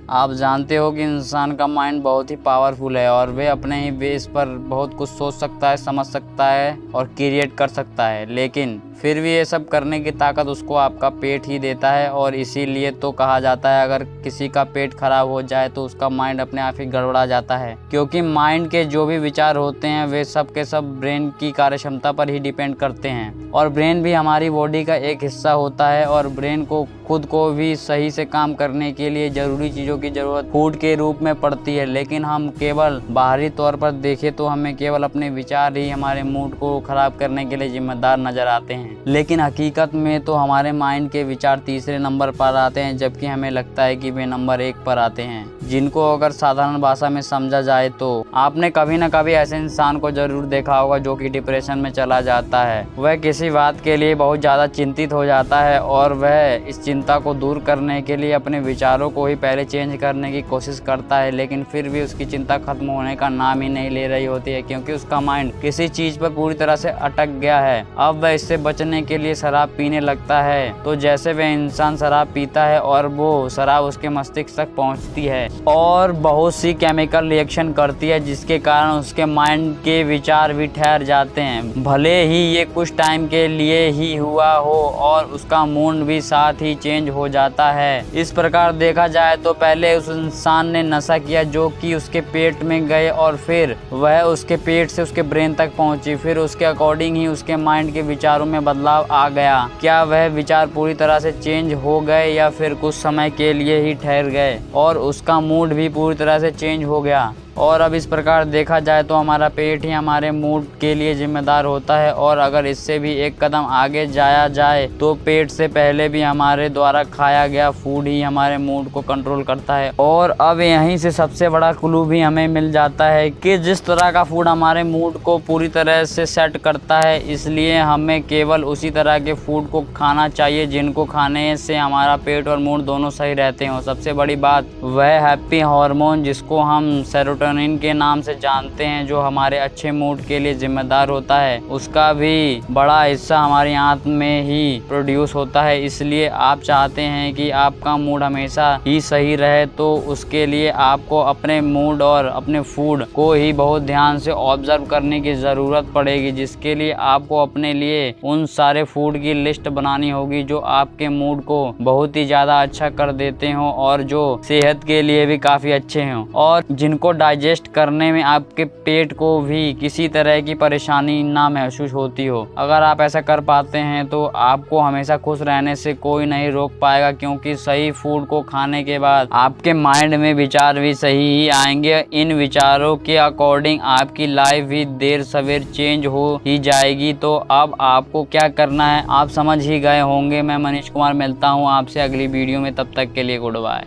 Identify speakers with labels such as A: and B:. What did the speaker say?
A: आप जानते हो कि इंसान का माइंड बहुत ही पावरफुल है और वे अपने ही बेस पर बहुत कुछ सोच सकता है, समझ सकता है और क्रिएट कर सकता है, लेकिन फिर भी ये सब करने की ताकत उसको आपका पेट ही देता है। और इसीलिए तो कहा जाता है अगर किसी का पेट खराब हो जाए तो उसका माइंड अपने आप ही गड़बड़ा जाता है, क्योंकि माइंड के जो भी विचार होते हैं वे सब के सब ब्रेन की कार्यक्षमता पर ही डिपेंड करते हैं। और ब्रेन भी हमारी बॉडी का एक हिस्सा होता है और ब्रेन को खुद को भी सही से काम करने के लिए जरूरी चीज़ों की ज़रूरत फूड के रूप में पड़ती है। लेकिन हम केवल बाहरी तौर पर देखें तो हमें केवल अपने विचार ही हमारे मूड को खराब करने के लिए जिम्मेदार नजर आते हैं, लेकिन हकीकत में तो हमारे माइंड के विचार तीसरे नंबर पर आते हैं, जबकि हमें लगता है कि वे नंबर 1 पर आते हैं। जिनको अगर साधारण भाषा में समझा जाए तो आपने कभी न कभी ऐसे इंसान को जरूर देखा होगा जो कि डिप्रेशन में चला जाता है। वह किसी बात के लिए बहुत ज़्यादा चिंतित हो जाता है और वह इस चिंता को दूर करने के लिए अपने विचारों को ही पहले चेंज करने की कोशिश करता है, लेकिन फिर भी उसकी चिंता खत्म होने का नाम ही नहीं ले रही होती है, क्योंकि उसका माइंड किसी चीज़ पर पूरी तरह से अटक गया है। अब वह इससे बचने के लिए शराब पीने लगता है। तो जैसे वह इंसान शराब पीता है और वो शराब उसके मस्तिष्क तक पहुंचती है और बहुत सी केमिकल रिएक्शन करती है, जिसके कारण उसके माइंड के विचार भी ठहर जाते हैं, भले ही ये कुछ टाइम के लिए ही हुआ हो, और उसका मूड भी साथ ही चेंज हो जाता है। इस प्रकार देखा जाए तो पहले उस इंसान ने नशा किया जो कि उसके पेट में गए और फिर वह उसके पेट से उसके ब्रेन तक पहुंची, फिर उसके अकॉर्डिंग ही उसके माइंड के विचारों में बदलाव आ गया। क्या वह विचार पूरी तरह से चेंज हो गए या फिर कुछ समय के लिए ही ठहर गए और उसका मूड भी पूरी तरह से चेंज हो गया। और अब इस प्रकार देखा जाए तो हमारा पेट ही हमारे मूड के लिए जिम्मेदार होता है, और अगर इससे भी एक कदम आगे जाया जाए तो पेट से पहले भी हमारे द्वारा खाया गया फूड ही हमारे मूड को कंट्रोल करता है। और अब यहीं से सबसे बड़ा क्लू भी हमें मिल जाता है कि जिस तरह का फूड हमारे मूड को पूरी तरह से सेट करता है, इसलिए हमें केवल उसी तरह के फूड को खाना चाहिए जिनको खाने से हमारा पेट और मूड दोनों सही रहते हो। सबसे बड़ी बात वह हैप्पी हार्मोन जिसको हम सेरोटोनिन के नाम से जानते हैं, जो हमारे अच्छे मूड के लिए जिम्मेदार होता है, उसका भी बड़ा हिस्सा हमारी आंत में ही प्रोड्यूस होता है। इसलिए आप चाहते हैं कि आपका मूड हमेशा ही सही रहे तो उसके लिए आपको अपने मूड और अपने फूड को ही बहुत ध्यान से ऑब्जर्व करने की ज़रूरत पड़ेगी, जिसके लिए आपको अपने लिए उन सारे फूड की लिस्ट बनानी होगी जो आपके मूड को बहुत ही ज़्यादा अच्छा कर देते हो और जो सेहत के लिए भी काफ़ी अच्छे हों और जिनको डाइजेस्ट करने में आपके पेट को भी किसी तरह की परेशानी ना महसूस होती हो। अगर आप ऐसा कर पाते हैं तो आपको हमेशा खुश रहने से कोई नहीं रोक पाएगा, क्योंकि सही फूड को खाने के बाद आपके माइंड में विचार भी सही ही आएंगे। इन विचारों के अकॉर्डिंग आपकी लाइफ भी देर सवेर चेंज हो ही जाएगी। तो अब आपको क्या करना है आप समझ ही गए होंगे। मैं मनीष कुमार मिलता हूँ आपसे अगली वीडियो में, तब तक के लिए गुड बाय।